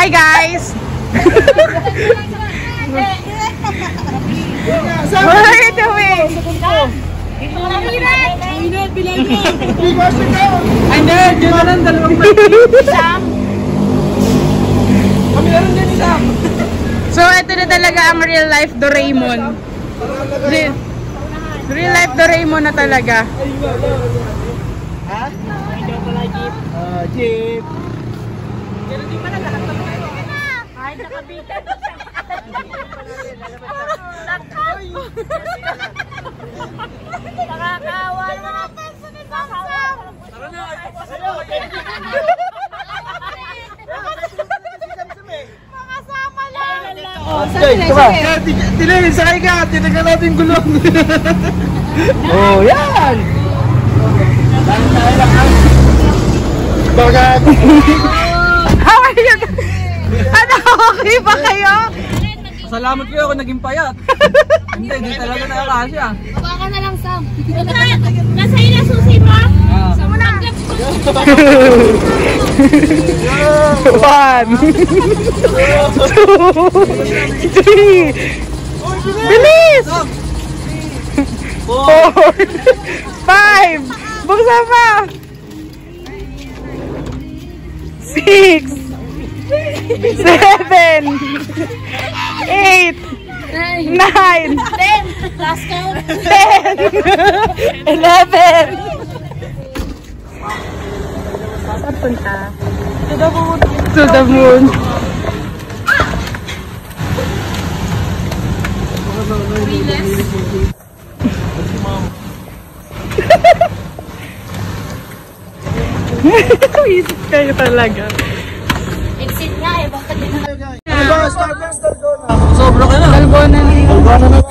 Hi guys! What are you doing? Init, bilay mo! Hindi, dyan na lang, dalawang Sam? Kami na rin din isang. So, ito na talaga ang real life Doraemon. Real life Doraemon na talaga. Ha? Jeep. Pero di pa na lahat ng mga ay, nakabitan. Nakakawa naman ang peso ni Samsam. Tara na. Makasama lang. Tinay, sakay ka. Tinagal natin gulong. Oh, yan. Bagat. How are you? Ano, okay ba kayo? Salamat kayo ako naging payat. Hindi, di talaga nakakasya. Baka na lang, Sam. Nasa ina susi mo? Sama na. 1, 2, 3. Bilis! 4, 5. Buksan pa. 6, 7, 8, 9, 10. Last count. 10, 11. Saan punta? To the moon. To the moon. Isip kayo talaga. Exit nga eh. Bakit din na? Sobra ka na. Dalgona na. Dalgona na.